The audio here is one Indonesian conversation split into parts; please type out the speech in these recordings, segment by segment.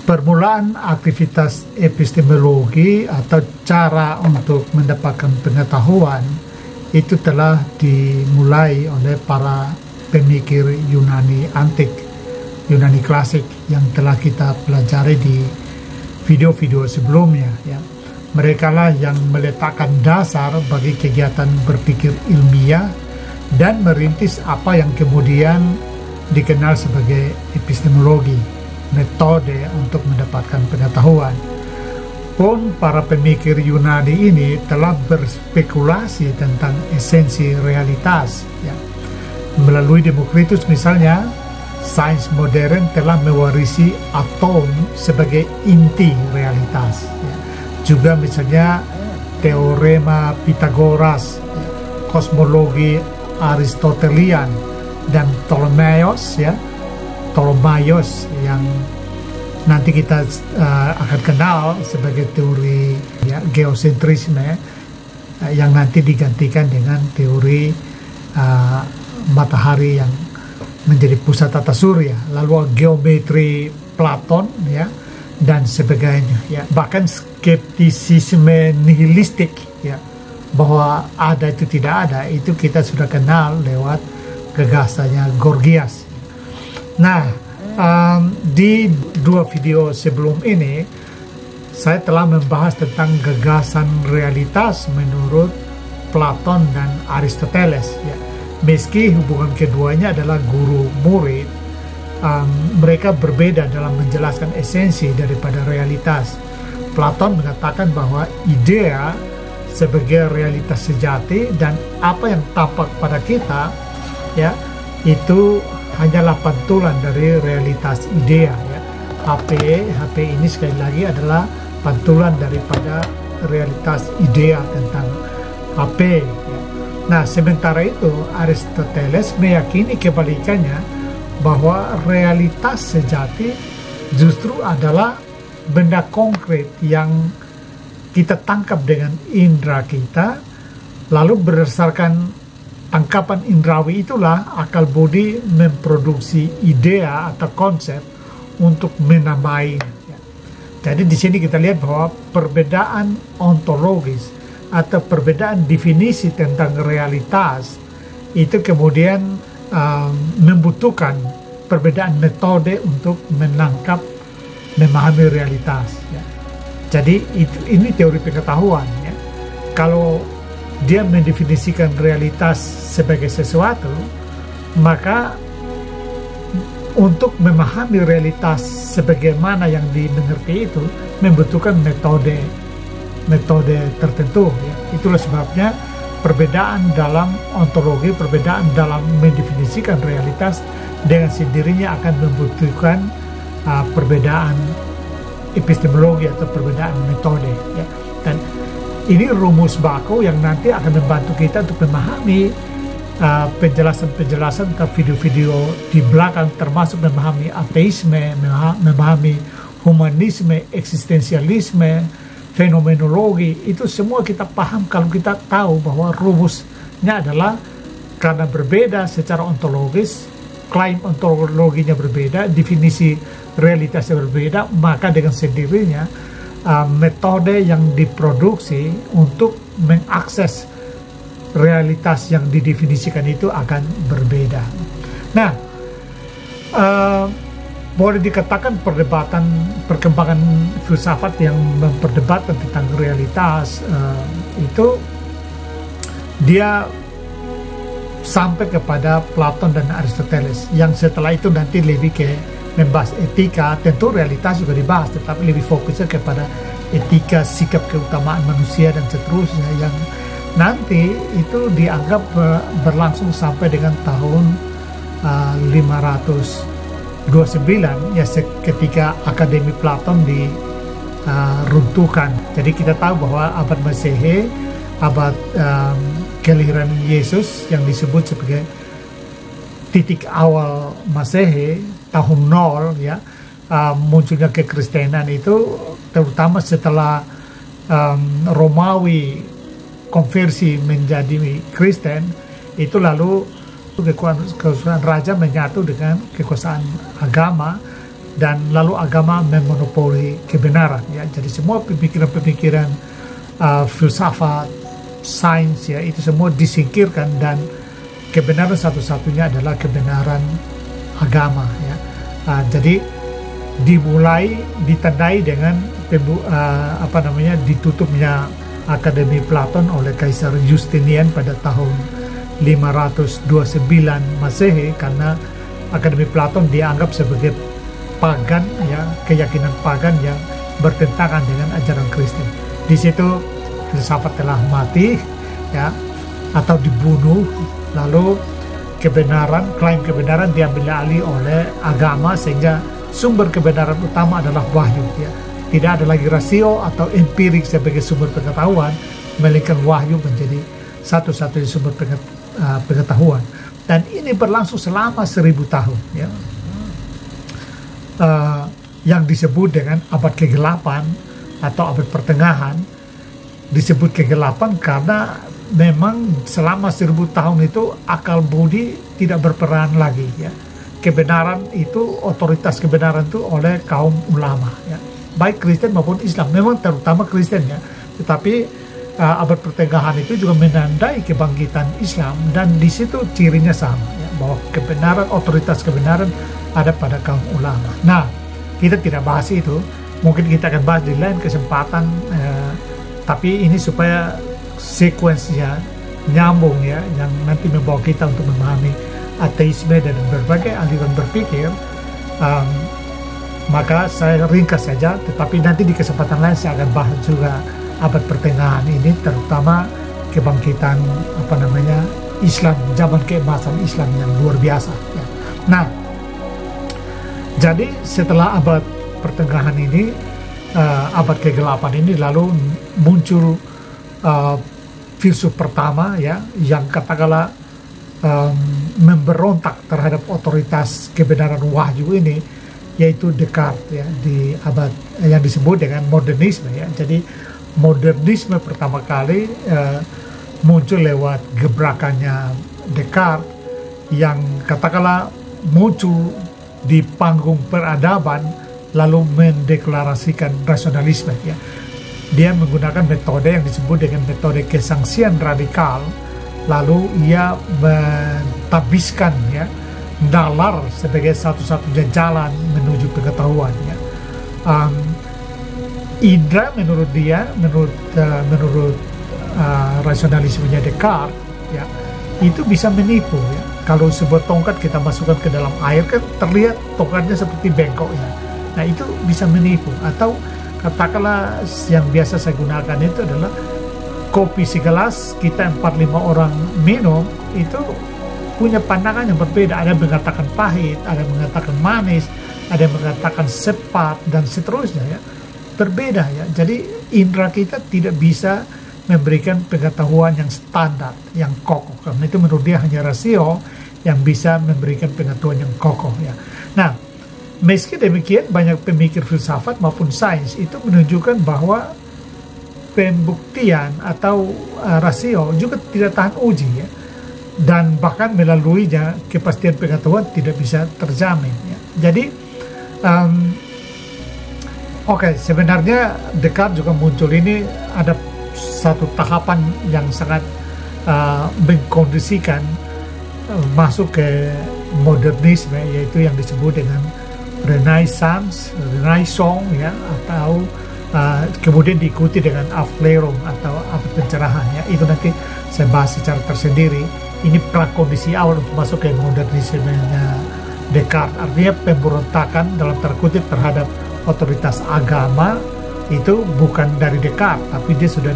Permulaan aktivitas epistemologi atau cara untuk mendapatkan pengetahuan itu telah dimulai oleh para pemikir Yunani antik, Yunani klasik yang telah kita pelajari di video-video sebelumnya. Ya. Mereka lah yang meletakkan dasar bagi kegiatan berpikir ilmiah dan merintis apa yang kemudian dikenal sebagai epistemologi, metode untuk mendapatkan pengetahuan. Pun para pemikir Yunani ini telah berspekulasi tentang esensi realitas. Ya. Melalui Demokritus misalnya, sains modern telah mewarisi atom sebagai inti realitas. Ya. Juga misalnya teorema Pythagoras, ya, kosmologi Aristotelian, dan Ptolemaios yang nanti kita akan kenal sebagai teori ya, geosentrisme, yang nanti digantikan dengan teori matahari yang menjadi pusat tata surya, lalu geometri Platon ya, dan sebagainya ya. Bahkan skeptisisme nihilistik ya, bahwa ada itu tidak ada, itu kita sudah kenal lewat gagasannya Gorgias. Nah, di dua video sebelum ini saya telah membahas tentang gagasan realitas menurut Platon dan Aristoteles ya. Meski hubungan keduanya adalah guru murid, mereka berbeda dalam menjelaskan esensi daripada realitas. Platon mengatakan bahwa idea sebagai realitas sejati dan apa yang tampak pada kita ya, itu hanyalah pantulan dari realitas idea ya. HP ini sekali lagi adalah pantulan daripada realitas idea tentang HP ya. Nah, sementara itu Aristoteles meyakini kebalikannya, bahwa realitas sejati justru adalah benda konkret yang kita tangkap dengan indera kita, lalu berdasarkan tangkapan indrawi itulah akal budi memproduksi idea atau konsep untuk menamai. Jadi di sini kita lihat bahwa perbedaan ontologis atau perbedaan definisi tentang realitas itu kemudian membutuhkan perbedaan metode untuk menangkap, memahami realitas. Ya. Jadi ini teori pengetahuan. Ya. Kalau dia mendefinisikan realitas sebagai sesuatu, maka untuk memahami realitas sebagaimana yang dimengerti itu membutuhkan metode tertentu. Ya. Itulah sebabnya perbedaan dalam ontologi, perbedaan dalam mendefinisikan realitas dengan sendirinya akan membutuhkan perbedaan epistemologi atau perbedaan metode. Ya. Dan ini rumus baku yang nanti akan membantu kita untuk memahami penjelasan-penjelasan ke video-video di belakang, termasuk memahami ateisme, memahami humanisme, eksistensialisme, fenomenologi. Itu semua kita paham kalau kita tahu bahwa rumusnya adalah karena berbeda secara ontologis, klaim ontologinya berbeda, definisi realitasnya berbeda, maka dengan sendirinya metode yang diproduksi untuk mengakses realitas yang didefinisikan itu akan berbeda. Nah, boleh dikatakan perkembangan filsafat yang memperdebatkan tentang realitas itu dia sampai kepada Platon dan Aristoteles, yang setelah itu nanti lebih ke membahas etika. Tentu realitas juga dibahas, tetapi lebih fokusnya kepada etika, sikap keutamaan manusia dan seterusnya, yang nanti itu dianggap berlangsung sampai dengan tahun 529 ya, ketika Akademi Platon diruntuhkan. Jadi kita tahu bahwa abad Masehi, abad kelahiran Yesus yang disebut sebagai titik awal Masehi, tahun 0 ya, munculnya kekristenan itu terutama setelah Romawi konversi menjadi Kristen, itu lalu kekuasaan raja menyatu dengan kekuasaan agama, dan lalu agama memonopoli kebenaran ya. Jadi semua pemikiran-pemikiran filsafat, sains ya, itu semua disingkirkan dan kebenaran satu-satunya adalah kebenaran agama ya. Jadi ditandai dengan ditutupnya Akademi Platon oleh Kaisar Justinian pada tahun 529 Masehi, karena Akademi Platon dianggap sebagai pagan ya, keyakinan pagan yang bertentangan dengan ajaran Kristen. Di situ filsafat telah mati ya, atau dibunuh, lalu klaim kebenaran diambil alih oleh agama, sehingga sumber kebenaran utama adalah wahyu ya. Tidak ada lagi rasio atau empirik sebagai sumber pengetahuan, melainkan wahyu menjadi satu-satunya sumber pengetahuan. Dan ini berlangsung selama 1000 tahun ya. Yang disebut dengan abad kegelapan atau abad pertengahan. Disebut kegelapan karena memang selama 1000 tahun itu akal budi tidak berperan lagi ya. Kebenaran itu, otoritas kebenaran itu oleh kaum ulama ya, baik Kristen maupun Islam, memang terutama Kristen ya. Tetapi abad pertengahan itu juga menandai kebangkitan Islam, dan di situ cirinya sama ya, bahwa kebenaran, otoritas kebenaran ada pada kaum ulama. Nah, kita tidak bahas itu, mungkin kita akan bahas di lain kesempatan, tapi ini supaya sekuensinya nyambung ya, yang nanti membawa kita untuk memahami ateisme dan berbagai aliran berpikir. Maka saya ringkas saja, tetapi nanti di kesempatan lain saya akan bahas juga abad pertengahan ini, terutama kebangkitan Islam, zaman keemasan Islam yang luar biasa ya. Nah, jadi setelah abad pertengahan ini, abad kegelapan ini, lalu muncul filsuf pertama ya, yang katakanlah memberontak terhadap otoritas kebenaran wahyu ini, yaitu Descartes ya, di abad yang disebut dengan modernisme ya. Jadi modernisme pertama kali muncul lewat gebrakannya Descartes, yang katakanlah muncul di panggung peradaban lalu mendeklarasikan rasionalisme ya. Dia menggunakan metode yang disebut dengan metode kesangsian radikal, lalu ia mentabiskan ya nalar sebagai satu-satunya jalan menuju pengetahuan ya. Indra menurut dia, menurut rasionalismenya Descartes ya, itu bisa menipu ya. Kalau sebuah tongkat kita masukkan ke dalam air kan terlihat tongkatnya seperti bengkok ya. Nah, itu bisa menipu. Atau katakanlah yang biasa saya gunakan itu adalah kopi segelas kita 4-5 orang minum, itu punya pandangan yang berbeda. Ada yang mengatakan pahit, ada yang mengatakan manis, ada yang mengatakan sepat, dan seterusnya ya. Berbeda ya. Jadi indera kita tidak bisa memberikan pengetahuan yang standar, yang kokoh. Karena itu menurut dia hanya rasio yang bisa memberikan pengetahuan yang kokoh ya. Nah, meski demikian banyak pemikir filsafat maupun sains itu menunjukkan bahwa pembuktian atau rasio juga tidak tahan uji ya, dan bahkan melaluinya kepastian pengetahuan tidak bisa terjamin ya. Jadi sebenarnya Descartes juga muncul ini ada satu tahapan yang sangat mengkondisikan masuk ke modernisme, yaitu yang disebut dengan Renaissance ya, atau kemudian diikuti dengan Aufklärung atau abad pencerahan ya. Itu nanti saya bahas secara tersendiri. Ini prakondisi awal untuk masuk ke modernismenya Descartes, artinya pemberontakan dalam tanda kutip terhadap otoritas agama itu bukan dari Descartes, tapi dia sudah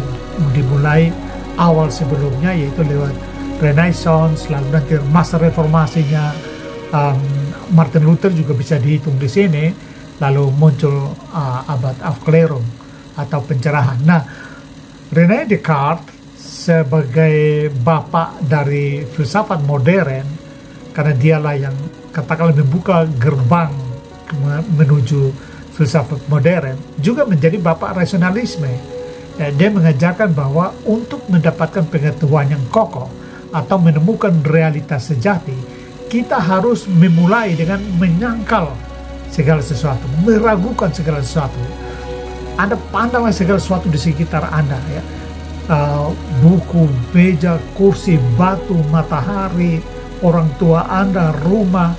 dimulai awal sebelumnya, yaitu lewat Renaissance, lalu nanti masa reformasinya Martin Luther juga bisa dihitung di sini. Lalu muncul abad Aufklärung atau pencerahan. Nah, René Descartes sebagai bapak dari filsafat modern, karena dialah yang katakanlah membuka gerbang menuju filsafat modern, juga menjadi bapak rasionalisme. Dia mengajarkan bahwa untuk mendapatkan pengetahuan yang kokoh atau menemukan realitas sejati, kita harus memulai dengan menyangkal segala sesuatu, meragukan segala sesuatu. Anda pandanglah segala sesuatu di sekitar Anda, ya. Buku, meja, kursi, batu, matahari, orang tua Anda, rumah,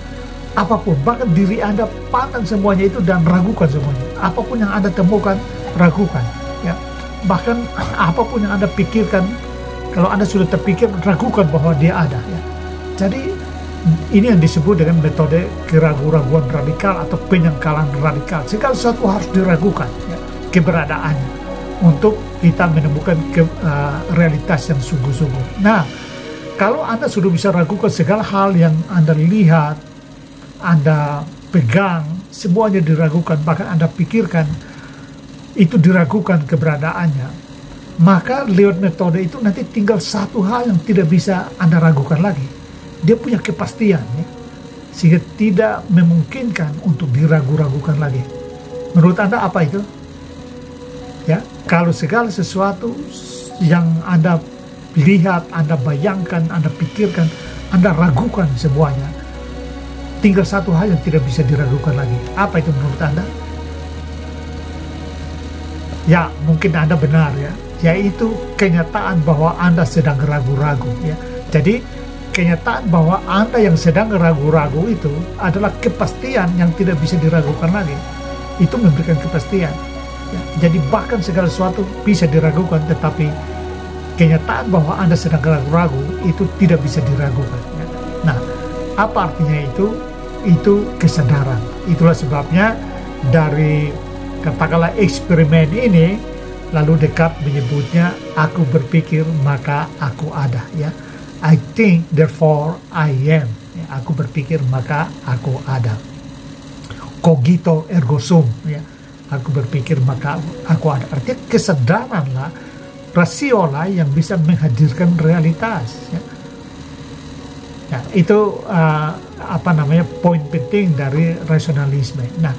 apapun, bahkan diri Anda, pandang semuanya itu dan ragukan semuanya. Apapun yang Anda temukan, ragukan, ya. Bahkan apapun yang Anda pikirkan, kalau Anda sudah terpikir, ragukan bahwa dia ada, ya. Jadi ini yang disebut dengan metode keraguan-raguan radikal atau penyangkalan radikal. Segala sesuatu harus diragukan, ya, keberadaannya, untuk kita menemukan realitas yang sungguh-sungguh. Nah, kalau Anda sudah bisa ragukan segala hal yang Anda lihat, Anda pegang, semuanya diragukan, bahkan Anda pikirkan, itu diragukan keberadaannya, maka lewat metode itu nanti tinggal satu hal yang tidak bisa Anda ragukan lagi. Dia punya kepastian, ya, sehingga tidak memungkinkan untuk diragu-ragukan lagi. Menurut Anda apa itu? Ya, kalau segala sesuatu yang Anda lihat, Anda bayangkan, Anda pikirkan, Anda ragukan semuanya, tinggal satu hal yang tidak bisa diragukan lagi. Apa itu menurut Anda? Ya, mungkin Anda benar, ya, yaitu kenyataan bahwa Anda sedang ragu-ragu, ya. Jadi kenyataan bahwa Anda yang sedang ragu-ragu itu adalah kepastian yang tidak bisa diragukan lagi. Itu memberikan kepastian, ya. Jadi bahkan segala sesuatu bisa diragukan, tetapi kenyataan bahwa Anda sedang ragu-ragu itu tidak bisa diragukan, ya. Nah, apa artinya itu? Itu kesadaran. Itulah sebabnya dari katakanlah eksperimen ini, lalu Descartes menyebutnya aku berpikir maka aku ada, ya. I think therefore I am, ya. Aku berpikir maka aku ada. Cogito ergo sum, ya. Aku berpikir maka aku ada. Artinya kesadaran lah, rasio lah yang bisa menghadirkan realitas, ya. Ya, itu poin penting dari rasionalisme. Nah,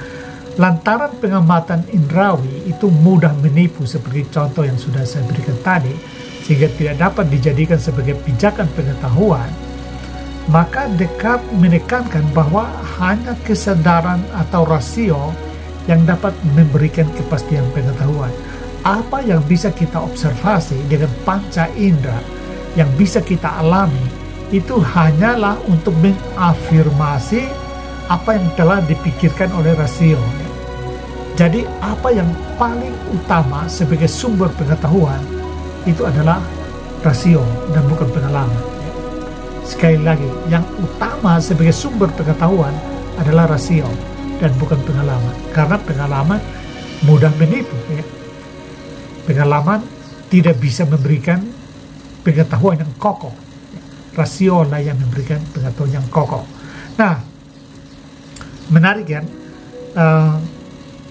lantaran pengamatan indrawi itu mudah menipu seperti contoh yang sudah saya berikan tadi, sehingga tidak dapat dijadikan sebagai pijakan pengetahuan, maka Descartes menekankan bahwa hanya kesadaran atau rasio yang dapat memberikan kepastian pengetahuan. Apa yang bisa kita observasi dengan panca indera, yang bisa kita alami, itu hanyalah untuk mengafirmasi apa yang telah dipikirkan oleh rasio. Jadi apa yang paling utama sebagai sumber pengetahuan itu adalah rasio dan bukan pengalaman. Sekali lagi, yang utama sebagai sumber pengetahuan adalah rasio dan bukan pengalaman. Karena pengalaman mudah menipu, ya. Pengalaman tidak bisa memberikan pengetahuan yang kokoh. Rasio lah yang memberikan pengetahuan yang kokoh. Nah, menarik, kan?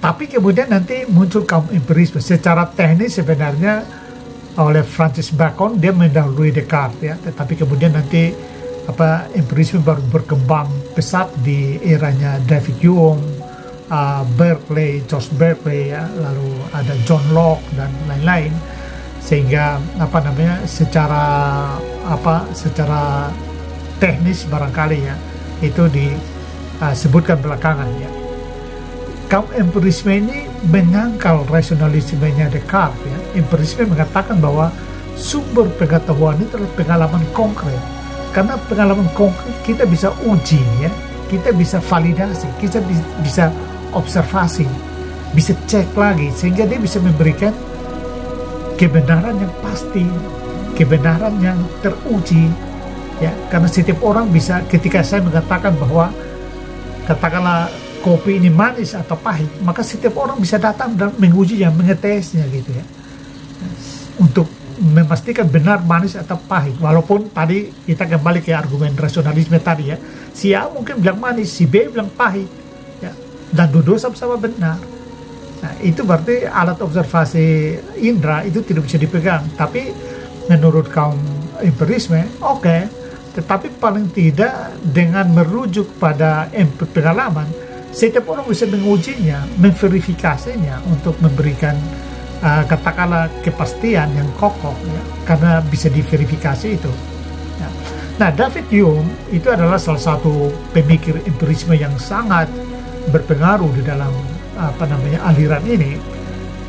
Tapi kemudian nanti muncul kaum empirisme. Secara teknis sebenarnya oleh Francis Bacon dia mendahului Descartes, ya. Tetapi kemudian nanti empirisme baru berkembang pesat di eranya David Hume, Berkeley, George Berkeley, ya. Lalu ada John Locke dan lain-lain. Sehingga secara teknis barangkali, ya, itu disebutkan belakangan, ya. Kaum empirisme ini menyangkal rasionalismenya Descartes, ya. Empirisme mengatakan bahwa sumber pengetahuan itu adalah pengalaman konkret. Karena pengalaman konkret kita bisa uji, ya. Kita bisa validasi, kita bisa observasi, bisa cek lagi, sehingga dia bisa memberikan kebenaran yang pasti, kebenaran yang teruji, ya. Karena setiap orang bisa, ketika saya mengatakan bahwa katakanlah kopi ini manis atau pahit, maka setiap orang bisa datang dan mengujinya, mengetesnya, gitu, ya, untuk memastikan benar manis atau pahit. Walaupun tadi kita kembali ke argumen rasionalisme tadi, ya, si A mungkin bilang manis, si B bilang pahit, ya, dan dua-dua sama-sama benar. Nah, itu berarti alat observasi indera itu tidak bisa dipegang. Tapi menurut kaum empirisme, oke, tetapi paling tidak dengan merujuk pada pengalaman, setiap orang bisa mengujinya, memverifikasinya untuk memberikan katakanlah kepastian yang kokoh, ya, karena bisa diverifikasi itu, ya. Nah, David Hume itu adalah salah satu pemikir empirisme yang sangat berpengaruh di dalam aliran ini.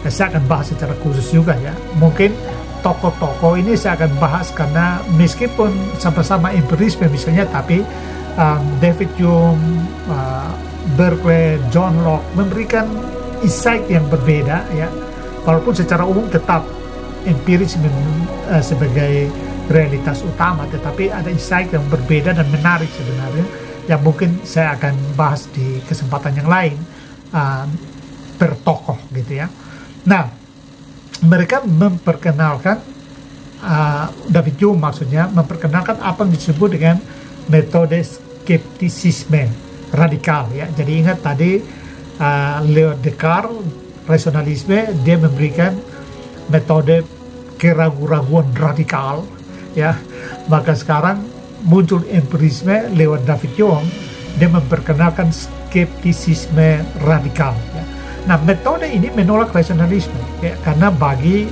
Saya akan bahas secara khusus juga ya. Mungkin tokoh-tokoh ini saya akan bahas karena meskipun sama-sama empirisme misalnya, tapi David Hume, Berkeley, John Locke memberikan insight yang berbeda ya. Walaupun secara umum tetap empiris sebagai realitas utama, tetapi ada insight yang berbeda dan menarik sebenarnya yang mungkin saya akan bahas di kesempatan yang lain per tokoh gitu ya. Nah, mereka memperkenalkan David Hume maksudnya memperkenalkan apa yang disebut dengan metode skeptisisme radikal ya. Jadi ingat tadi Leo Descartes rasionalisme, dia memberikan metode keraguan-raguan radikal ya. Maka sekarang muncul empirisme lewat David Hume, dia memperkenalkan skeptisisme radikal ya. Nah, metode ini menolak rasionalisme ya, karena bagi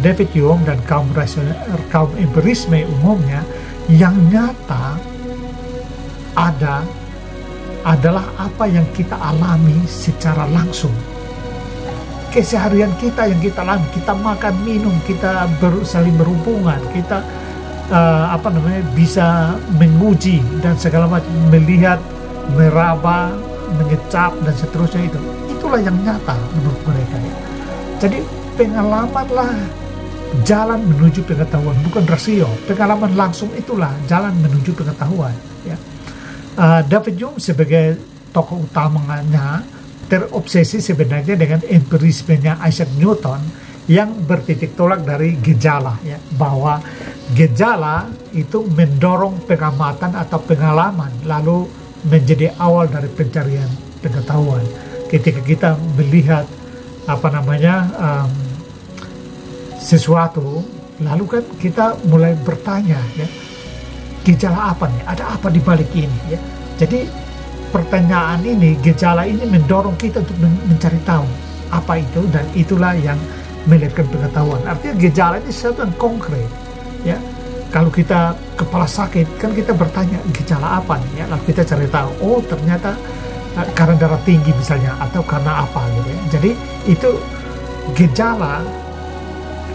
David Hume dan kaum empirisme umumnya, yang nyata adalah apa yang kita alami secara langsung. Keseharian kita yang kita alami, kita makan, minum, kita saling berhubungan, kita bisa menguji dan segala macam, melihat, meraba, mengecap dan seterusnya itulah yang nyata menurut mereka ya. Jadi pengalamanlah jalan menuju pengetahuan, bukan rasio. Pengalaman langsung itulah jalan menuju pengetahuan ya. David Hume sebagai tokoh utamanya terobsesi sebenarnya dengan empirismenya Isaac Newton yang bertitik tolak dari gejala ya, bahwa gejala itu mendorong pengamatan atau pengalaman lalu menjadi awal dari pencarian pengetahuan. Ketika kita melihat sesuatu, lalu kan kita mulai bertanya ya, gejala apa nih? Ada apa di balik ini ya? Jadi pertanyaan ini, gejala ini mendorong kita untuk mencari tahu apa itu, dan itulah yang melahirkan pengetahuan. Artinya gejala ini sesuatu yang konkret ya. Kalau kita kepala sakit kan kita bertanya gejala apa nih ya, lalu kita cari tahu, oh ternyata karena darah tinggi misalnya, atau karena apa gitu ya. Jadi itu gejala,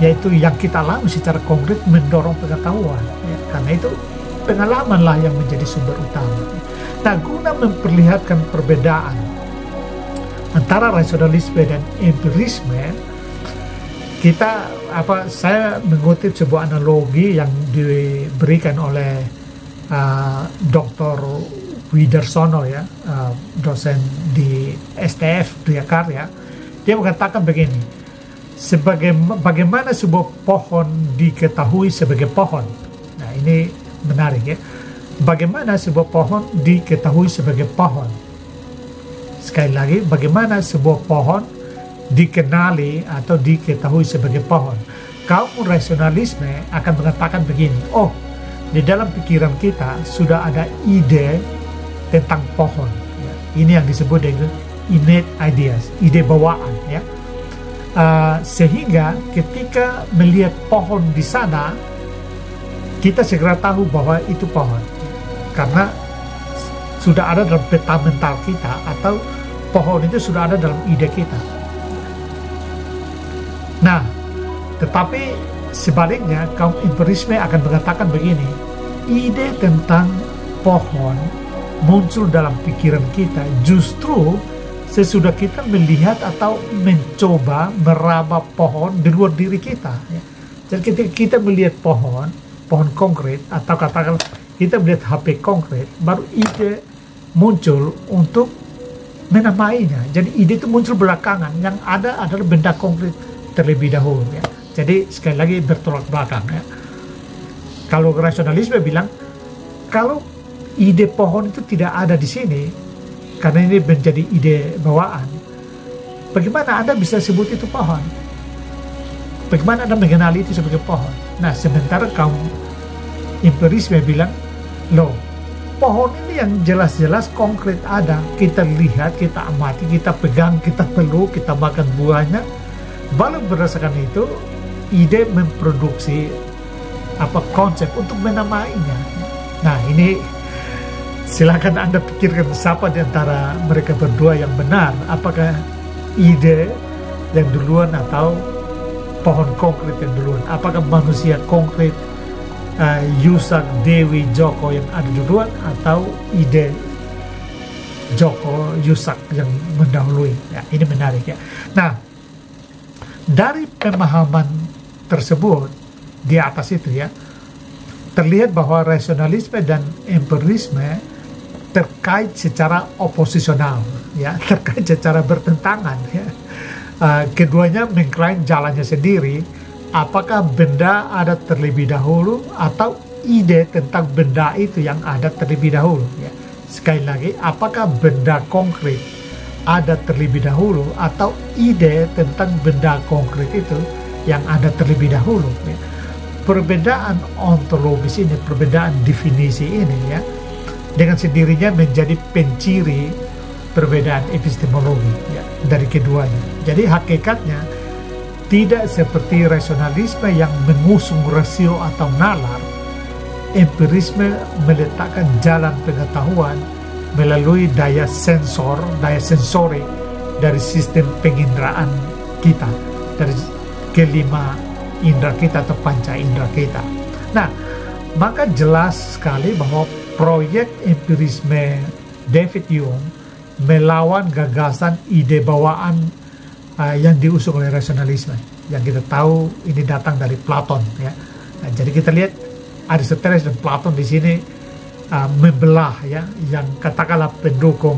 yaitu yang kita alami secara konkret mendorong pengetahuan ya. Karena itu pengalamanlah yang menjadi sumber utama. Nah, guna memperlihatkan perbedaan antara rasionalisme dan empirisme, saya mengutip sebuah analogi yang diberikan oleh Dr. Widarsono ya, dosen di STF Jakarta. Dia mengatakan begini, bagaimana sebuah pohon diketahui sebagai pohon. Nah, ini menarik ya. Bagaimana sebuah pohon diketahui sebagai pohon? Sekali lagi, bagaimana sebuah pohon dikenali atau diketahui sebagai pohon? Kaum rasionalisme akan mengatakan begini, oh, di dalam pikiran kita sudah ada ide tentang pohon ya. Ini yang disebut dengan innate ideas, ide bawaan ya. Sehingga ketika melihat pohon di sana, kita segera tahu bahwa itu pohon, karena sudah ada dalam peta mental kita, atau pohon itu sudah ada dalam ide kita. Nah, tetapi sebaliknya kaum empirisme akan mengatakan begini, ide tentang pohon muncul dalam pikiran kita justru sesudah kita melihat atau mencoba meraba pohon di luar diri kita ya. Jadi ketika kita melihat pohon konkret, atau katakan kita melihat HP konkret, baru ide muncul untuk menamainya. Jadi ide itu muncul belakangan, yang ada adalah benda konkret terlebih dahulu ya. Jadi sekali lagi bertolak belakang ya. Kalau rasionalisme bilang kalau ide pohon itu tidak ada di sini karena ini menjadi ide bawaan, bagaimana Anda bisa sebut itu pohon? Bagaimana Anda mengenali itu sebagai pohon? Nah, sementara kaum empirisme bilang, loh, pohon ini yang jelas-jelas konkret ada, kita lihat, kita amati, kita pegang, kita peluk, kita makan buahnya. Baru berdasarkan itu ide memproduksi konsep untuk menamainya. Nah, ini Silakan Anda pikirkan siapa di antara mereka berdua yang benar. Apakah ide yang duluan atau pohon konkret yang duluan? Apakah manusia konkret Yusak, Dewi, Joko yang ada duluan, atau ide Joko, Yusak yang mendahului? Ya, ini menarik ya. Nah, dari pemahaman tersebut di atas itu ya, terlihat bahwa rasionalisme dan empirisme terkait secara oposisional, ya, terkait secara bertentangan. Ya. Keduanya mengklaim jalannya sendiri. Apakah benda ada terlebih dahulu atau ide tentang benda itu yang ada terlebih dahulu? Ya. Sekali lagi, apakah benda konkret ada terlebih dahulu atau ide tentang benda konkret itu yang ada terlebih dahulu? Ya. Perbedaan ontologis ini, perbedaan definisi ini ya, dengan sendirinya menjadi penciri perbedaan epistemologi ya, dari keduanya. Jadi hakikatnya tidak seperti rasionalisme yang mengusung rasio atau nalar, empirisme meletakkan jalan pengetahuan melalui daya sensori dari sistem penginderaan kita, dari kelima indera kita atau panca indera kita. Nah, maka jelas sekali bahwa proyek empirisme David Hume melawan gagasan ide bawaan yang diusung oleh rasionalisme, yang kita tahu ini datang dari Platon ya. Nah, jadi kita lihat Aristoteles dan Platon di sini membelah ya, yang katakanlah pendukung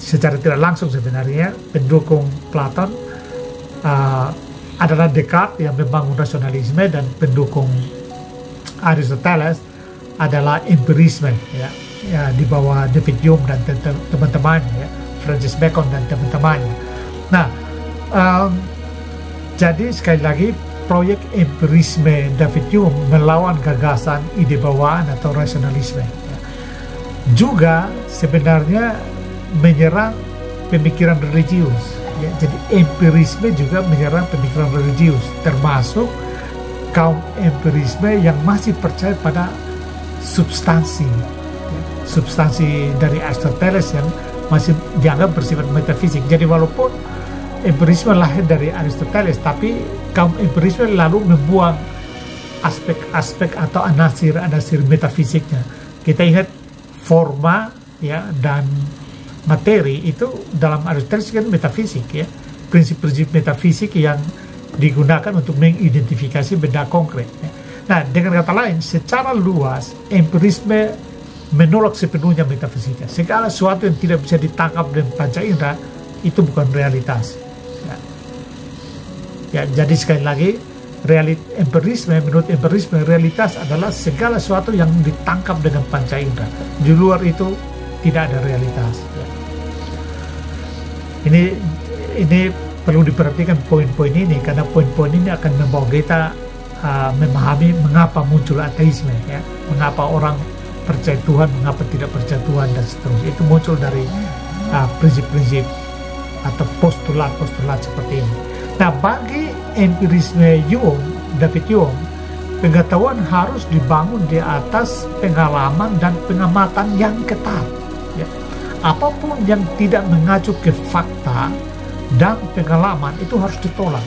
secara tidak langsung sebenarnya pendukung Platon adalah Descartes yang membangun rasionalisme, dan pendukung Aristoteles adalah empirisme ya, di bawah David Hume dan teman-temannya ya, Francis Bacon dan teman-temannya. Nah, jadi sekali lagi proyek empirisme David Hume melawan gagasan ide bawaan atau rasionalisme ya. Juga sebenarnya menyerang pemikiran religius ya. Jadi empirisme juga menyerang pemikiran religius, termasuk kaum empirisme yang masih percaya pada substansi ya. Substansi dari Aristoteles yang masih dianggap bersifat metafisik. Jadi walaupun empirisme lahir dari Aristoteles, tapi kaum empirisme lalu membuang aspek-aspek atau anasir-anasir metafisiknya. Kita ingat forma ya dan materi itu dalam Aristoteles kan metafisik ya, prinsip-prinsip metafisik yang digunakan untuk mengidentifikasi benda konkret ya. Nah, dengan kata lain, secara luas empirisme menolak sepenuhnya metafisika. Segala sesuatu yang tidak bisa ditangkap dengan panca indera itu bukan realitas. Ya, jadi sekali lagi, menurut empirisme, realitas adalah segala sesuatu yang ditangkap dengan panca indera. Di luar itu tidak ada realitas. Ya. Ini perlu diperhatikan poin-poin ini, karena poin-poin ini akan membawa kita memahami mengapa muncul ateisme, ya, mengapa orang percaya Tuhan, mengapa tidak percaya Tuhan, dan seterusnya. Itu muncul dari prinsip-prinsip atau postulat-postulat seperti ini. Nah, bagi empirisme David Hume, pengetahuan harus dibangun di atas pengalaman dan pengamatan yang ketat. Ya. Apapun yang tidak mengacu ke fakta dan pengalaman itu harus ditolak.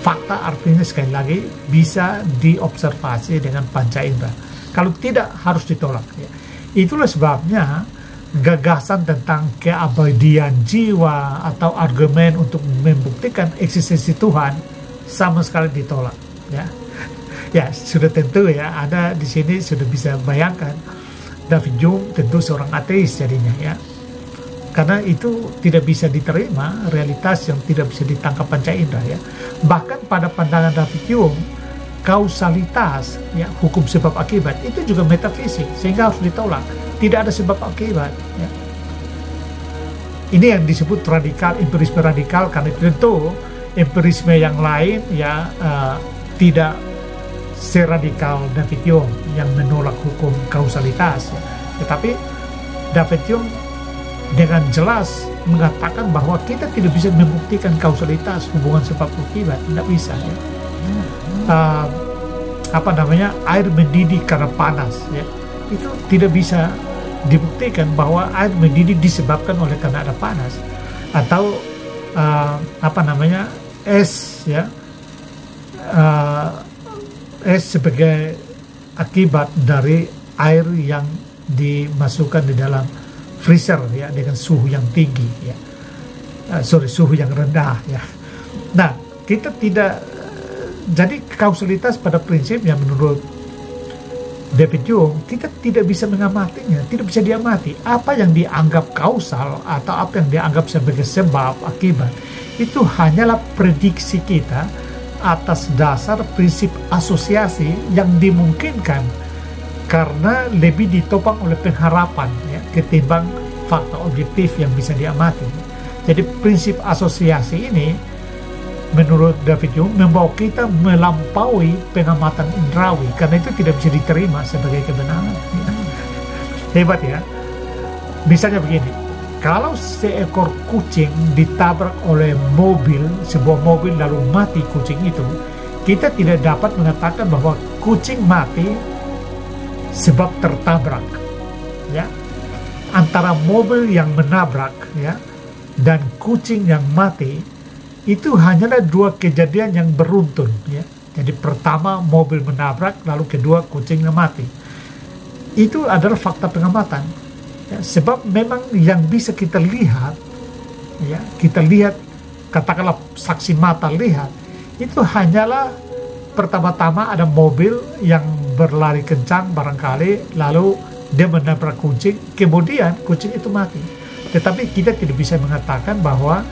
Fakta artinya sekali lagi bisa diobservasi dengan panca indera. Kalau tidak, harus ditolak. Ya. Itulah sebabnya gagasan tentang keabadian jiwa atau argumen untuk membuktikan eksistensi Tuhan sama sekali ditolak ya. Ya, sudah tentu ya, Anda di sini sudah bisa bayangkan David Hume tentu seorang ateis jadinya ya, karena itu tidak bisa diterima, realitas yang tidak bisa ditangkap panca indera ya. Bahkan pada pandangan David Hume, kausalitas ya, hukum sebab akibat itu juga metafisik, sehingga harus ditolak. Tidak ada sebab akibat ya. Ini yang disebut radikal, empirisme radikal, karena tentu empirisme yang lain ya tidak seradikal David Hume yang menolak hukum kausalitas ya. Tetapi David Hume dengan jelas mengatakan bahwa kita tidak bisa membuktikan kausalitas, hubungan sebab akibat, tidak bisa ya. Air mendidih karena panas ya, itu tidak bisa dibuktikan bahwa air mendidih disebabkan oleh karena ada panas atau es ya, es sebagai akibat dari air yang dimasukkan di dalam freezer ya dengan suhu yang tinggi ya, suhu yang rendah ya. Nah, kita tidak, jadi kausalitas pada prinsipnya menurut David Hume kita tidak bisa mengamatinya, tidak bisa diamati. Apa yang dianggap kausal atau apa yang dianggap sebagai sebab akibat itu hanyalah prediksi kita atas dasar prinsip asosiasi yang dimungkinkan karena lebih ditopang oleh pengharapan ya, ketimbang fakta objektif yang bisa diamati. Jadi prinsip asosiasi ini menurut David Hume membawa kita melampaui pengamatan indrawi, karena itu tidak bisa diterima sebagai kebenaran ya. Hebat ya. Misalnya begini, kalau seekor kucing ditabrak oleh mobil, sebuah mobil lalu mati kucing itu, kita tidak dapat mengatakan bahwa kucing mati sebab tertabrak ya. Antara mobil yang menabrak ya dan kucing yang mati itu hanyalah dua kejadian yang beruntun ya. Jadi pertama mobil menabrak, lalu kedua kucing yang mati. Itu adalah fakta pengamatan ya, sebab memang yang bisa kita lihat ya, kita lihat, katakanlah saksi mata lihat, itu hanyalah pertama-tama ada mobil yang berlari kencang barangkali, lalu dia menabrak kucing, kemudian kucing itu mati. Tetapi kita tidak bisa mengatakan bahwa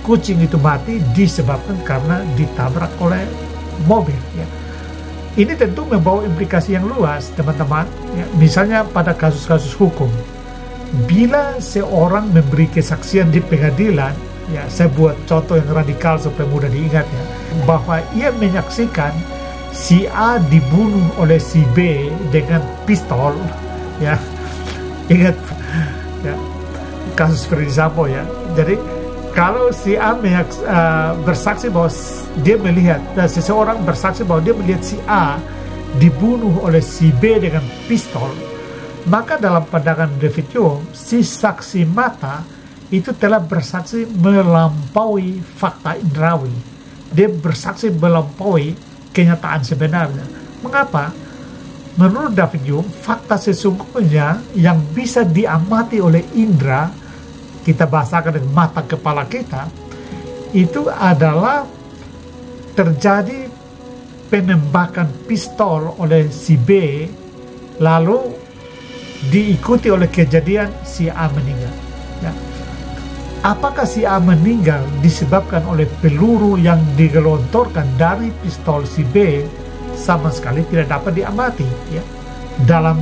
kucing itu mati disebabkan karena ditabrak oleh mobil ya. Ini tentu membawa implikasi yang luas teman-teman ya. Misalnya pada kasus-kasus hukum, bila seorang memberi kesaksian di pengadilan ya, saya buat contoh yang radikal supaya mudah diingat ya, bahwa ia menyaksikan si A dibunuh oleh si B dengan pistol ya, ingat ya kasus Ferdi Sambo ya. Jadi kalau si A bersaksi bahwa dia melihat, seseorang bersaksi bahwa dia melihat si A dibunuh oleh si B dengan pistol, maka dalam pandangan David Hume, si saksi mata itu telah bersaksi melampaui fakta indrawi. Dia bersaksi melampaui kenyataan sebenarnya. Mengapa? Menurut David Hume, fakta sesungguhnya yang bisa diamati oleh indera, kita bahasakan dengan mata kepala kita, itu adalah terjadi penembakan pistol oleh si B, lalu diikuti oleh kejadian si A meninggal ya. Apakah si A meninggal disebabkan oleh peluru yang digelontorkan dari pistol si B, sama sekali tidak dapat diamati ya, dalam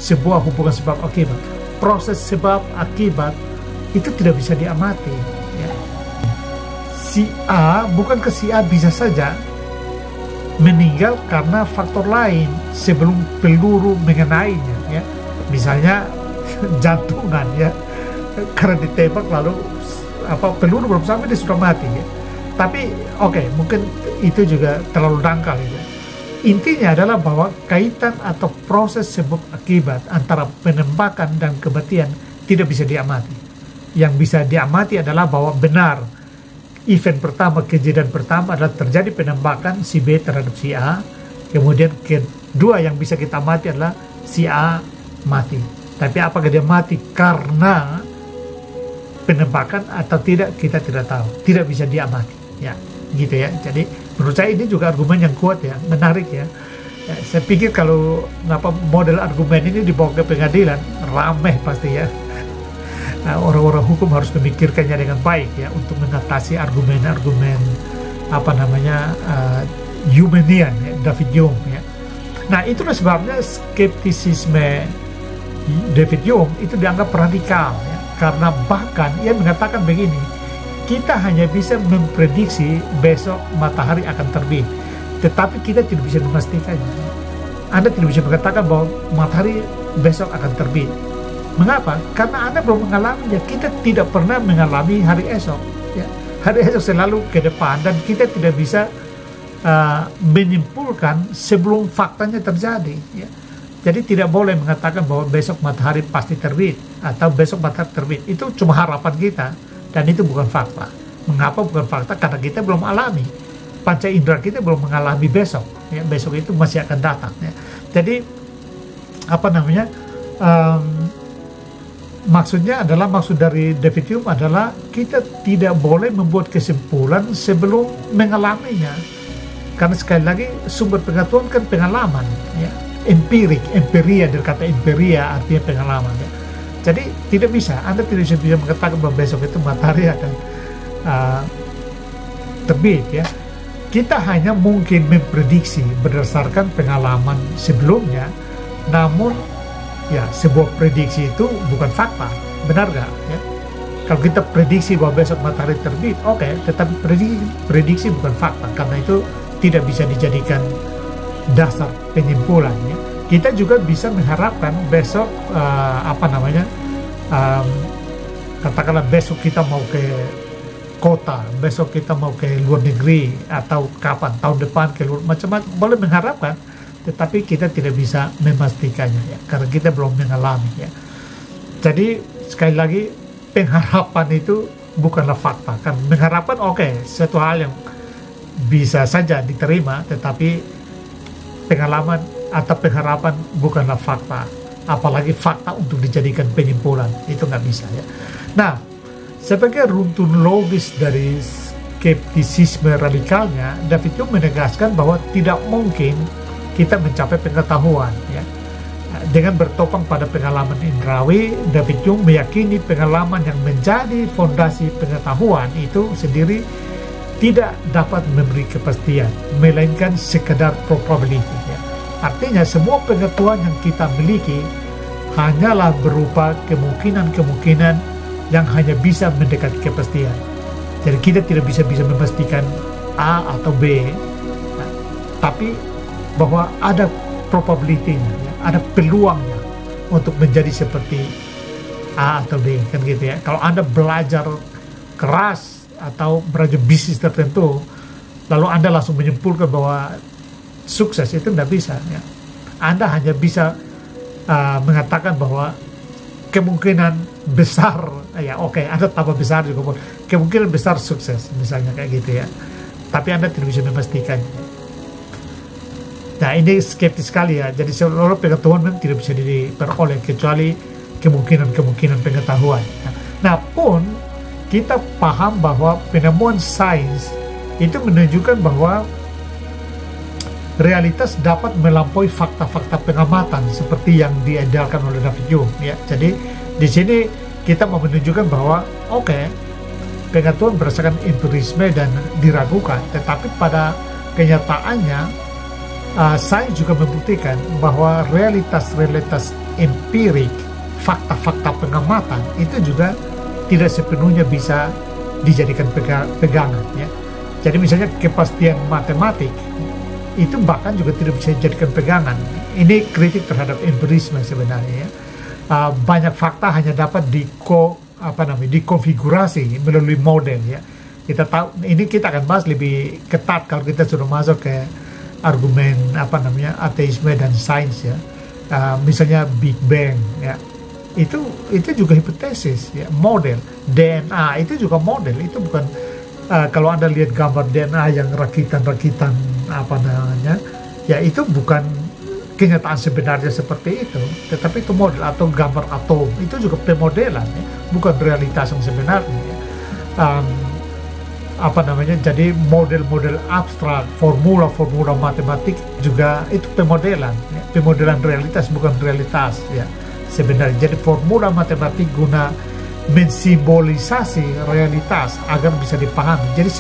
sebuah hubungan sebab akibat. Proses sebab akibat itu tidak bisa diamati ya. Si A, bukankah si A bisa saja meninggal karena faktor lain sebelum peluru mengenainya ya, misalnya jantungan ya, karena ditembak lalu peluru belum sampai dia sudah mati ya. Tapi oke, mungkin itu juga terlalu dangkal ya. Intinya adalah bahwa kaitan atau proses sebab akibat antara penembakan dan kematian tidak bisa diamati. Yang bisa diamati adalah bahwa benar event pertama, kejadian pertama adalah terjadi penembakan si B terhadap si A, kemudian kedua yang bisa kita amati adalah si A mati. Tapi apakah dia mati karena penembakan atau tidak, kita tidak tahu, tidak bisa diamati ya, gitu ya. Jadi menurut saya ini juga argumen yang kuat ya, menarik ya. Saya pikir kalau model argumen ini dibawa ke pengadilan, ramai pasti ya. Orang-orang hukum harus memikirkannya dengan baik ya, untuk mengatasi argumen-argumen Humenian ya, David Hume ya. Nah, itulah sebabnya skeptisisme David Hume itu dianggap radikal ya, karena bahkan ia mengatakan begini, kita hanya bisa memprediksi besok matahari akan terbit, tetapi kita tidak bisa memastikannya. Anda tidak bisa mengatakan bahwa matahari besok akan terbit. Mengapa? Karena Anda belum mengalaminya. Kita tidak pernah mengalami hari esok ya. Hari esok selalu ke depan, dan kita tidak bisa menyimpulkan sebelum faktanya terjadi ya. Jadi tidak boleh mengatakan bahwa besok matahari pasti terbit atau besok matahari terbit. Itu cuma harapan kita dan itu bukan fakta. Mengapa bukan fakta? Karena kita belum alami. Panca indera kita belum mengalami besok. Ya, besok itu masih akan datang. Ya. Jadi apa namanya? Maksudnya adalah maksud dari David Hume adalah kita tidak boleh membuat kesimpulan sebelum mengalaminya. Karena sekali lagi sumber pengetahuan kan pengalaman. Ya. Empiria dari kata empiria artinya pengalaman ya. Jadi tidak bisa, Anda tidak bisa mengatakan bahwa besok itu matahari akan terbit ya. Kita hanya mungkin memprediksi berdasarkan pengalaman sebelumnya, namun ya sebuah prediksi itu bukan fakta, benar gak ya? Kalau kita prediksi bahwa besok matahari terbit, oke, tetapi prediksi bukan fakta karena itu tidak bisa dijadikan dasar penyimpulan ya. Kita juga bisa mengharapkan besok katakanlah besok kita mau ke kota, besok kita mau ke luar negeri atau kapan tahun depan ke luar macam-macam, boleh mengharapkan, tetapi kita tidak bisa memastikannya ya karena kita belum mengalami ya. Jadi sekali lagi pengharapan itu bukanlah fakta kan. Mengharapkan oke, suatu hal yang bisa saja diterima, tetapi pengalaman atau pengharapan bukanlah fakta, apalagi fakta untuk dijadikan penyimpulan, itu nggak bisa ya. Nah, sebagai runtun logis dari skeptisisme radikalnya, David Hume menegaskan bahwa tidak mungkin kita mencapai pengetahuan ya. Dengan bertopang pada pengalaman indrawi, David Hume meyakini pengalaman yang menjadi fondasi pengetahuan itu sendiri tidak dapat memberi kepastian, melainkan sekedar probability ya. Artinya semua pengetahuan yang kita miliki hanyalah berupa kemungkinan-kemungkinan yang hanya bisa mendekati kepastian. Jadi kita tidak bisa memastikan A atau B, nah, tapi bahwa ada probability-nya, ya, ada peluangnya untuk menjadi seperti A atau B, kan gitu ya. Kalau Anda belajar keras atau belajar bisnis tertentu, lalu Anda langsung menyimpulkan bahwa sukses, itu tidak bisa ya. Anda hanya bisa mengatakan bahwa kemungkinan besar ya, oke, Anda tambah besar juga, kemungkinan besar sukses misalnya kayak gitu ya, tapi Anda tidak bisa memastikan. Nah, ini skeptis sekali ya. Jadi seluruh pengetahuan tidak bisa diperoleh kecuali kemungkinan pengetahuan. Nah, pun kita paham bahwa penemuan sains itu menunjukkan bahwa realitas dapat melampaui fakta-fakta pengamatan seperti yang diedarkan oleh David Hume ya. Jadi di sini kita mau menunjukkan bahwa pengetahuan berdasarkan empirisme dan diragukan, tetapi pada kenyataannya sains juga membuktikan bahwa realitas empirik, fakta-fakta pengamatan itu juga tidak sepenuhnya bisa dijadikan pegangan ya. Jadi misalnya kepastian matematik itu bahkan juga tidak bisa dijadikan pegangan. Ini kritik terhadap empirisme sebenarnya ya. Banyak fakta hanya dapat dikonfigurasi melalui model ya. Kita tahu, ini kita akan bahas lebih ketat kalau kita sudah masuk ke argumen ateisme dan sains ya. Misalnya Big Bang ya. Itu juga hipotesis ya, model. DNA itu juga model, itu bukan kalau Anda lihat gambar DNA yang rakitan ya itu bukan kenyataan sebenarnya seperti itu, tetapi itu model, atau gambar atom itu juga pemodelan ya, bukan realitas yang sebenarnya ya. Jadi model-model abstrak, formula matematik juga itu pemodelan ya. Pemodelan realitas bukan realitas ya sebenarnya. Jadi formula matematik guna mensimbolisasi realitas agar bisa dipahami. Jadi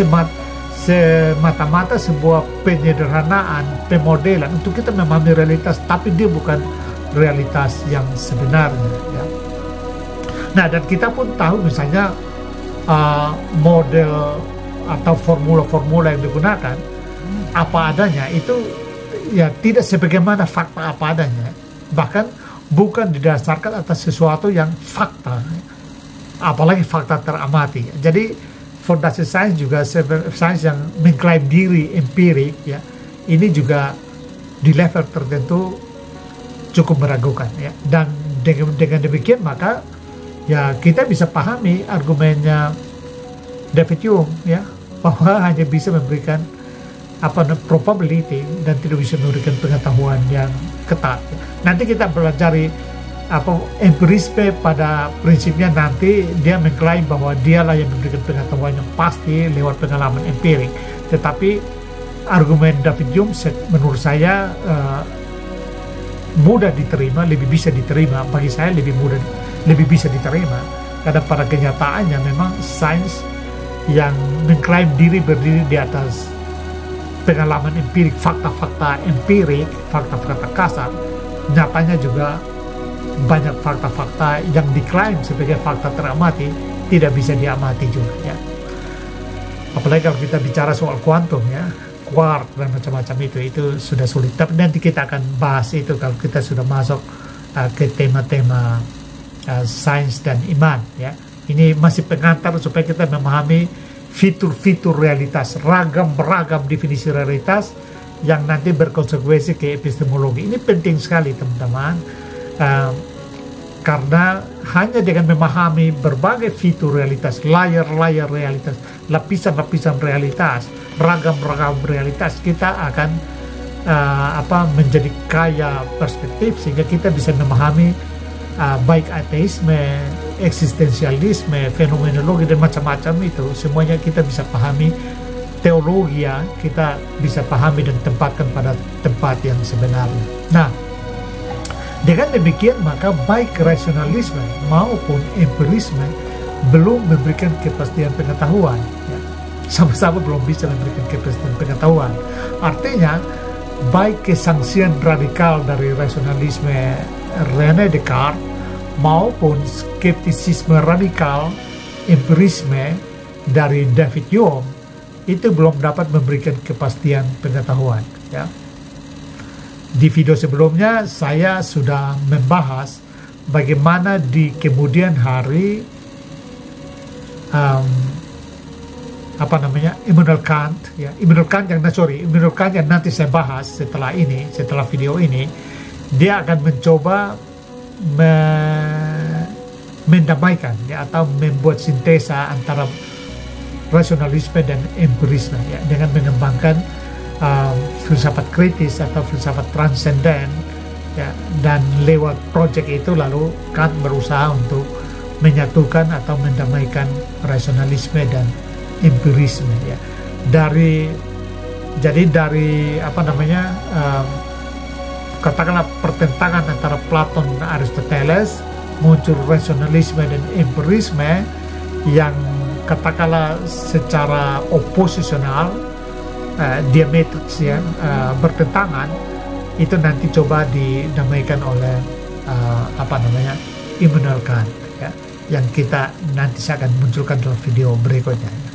semata-mata sebuah penyederhanaan, pemodelan untuk kita memahami realitas, tapi dia bukan realitas yang sebenarnya ya. Nah, dan kita pun tahu misalnya model atau formula-formula yang digunakan apa adanya itu ya tidak sebagaimana fakta apa adanya, bahkan bukan didasarkan atas sesuatu yang fakta, apalagi fakta teramati. Jadi fondasi sains juga, sains yang mengklaim diri empirik ya, ini juga di level tertentu cukup meragukan ya. Dan dengan demikian maka ya kita bisa pahami argumennya David Hume ya, bahwa hanya bisa memberikan probability dan tidak bisa memberikan pengetahuan yang ketat. Nanti kita pelajari empirisme pada prinsipnya, nanti dia mengklaim bahwa dialah yang memberikan pengetahuan yang pasti lewat pengalaman empirik. Tetapi argumen David Hume menurut saya mudah diterima, lebih bisa diterima. Bagi saya lebih bisa diterima karena pada kenyataannya memang sains yang mengklaim berdiri di atas pengalaman empirik, fakta-fakta empirik, fakta-fakta kasar, nyatanya juga banyak fakta-fakta yang diklaim sebagai fakta teramati tidak bisa diamati juga ya. Apalagi kalau kita bicara soal kuantum ya, quark dan macam-macam itu sudah sulit. Tapi nanti kita akan bahas itu kalau kita sudah masuk ke tema-tema sains dan iman ya. Ini masih pengantar supaya kita memahami fitur-fitur realitas, beragam definisi realitas yang nanti berkonsekuensi ke epistemologi. Ini penting sekali teman-teman, karena hanya dengan memahami berbagai fitur realitas, layer-layer realitas, lapisan-lapisan realitas, ragam realitas, kita akan menjadi kaya perspektif sehingga kita bisa memahami baik ateisme, eksistensialisme, fenomenologi dan macam-macam itu semuanya kita bisa pahami. Teologi ya, kita bisa pahami dan tempatkan pada tempat yang sebenarnya. Nah, dengan demikian maka baik rasionalisme maupun empirisme belum memberikan kepastian pengetahuan ya. Sama-sama belum bisa memberikan kepastian pengetahuan. Artinya baik kesangsian radikal dari rasionalisme René Descartes maupun skeptisisme radikal empirisme dari David Hume itu belum dapat memberikan kepastian pengetahuan ya. Di video sebelumnya saya sudah membahas bagaimana di kemudian hari Immanuel Kant yang nanti saya bahas setelah video ini, dia akan mencoba mendamaikan ya, atau membuat sintesa antara rasionalisme dan empirisme ya, dengan mengembangkan filsafat kritis atau filsafat transenden ya, dan lewat proyek itu lalu Kant berusaha untuk menyatukan atau mendamaikan rasionalisme dan empirisme ya. Dari katakanlah pertentangan antara Platon dan Aristoteles muncul rasionalisme dan empirisme yang katakanlah secara oposisional, diametris ya, bertentangan, itu nanti coba didamaikan oleh Immanuel Kant ya, yang kita nanti saya akan munculkan dalam video berikutnya ya.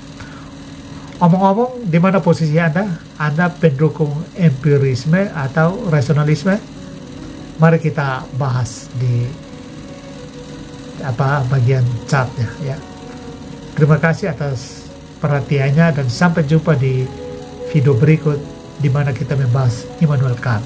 Omong-omong, di mana posisi Anda? Anda pendukung empirisme atau rasionalisme? Mari kita bahas di bagian chatnya ya. Terima kasih atas perhatiannya dan sampai jumpa di video berikut di mana kita membahas Immanuel Kant.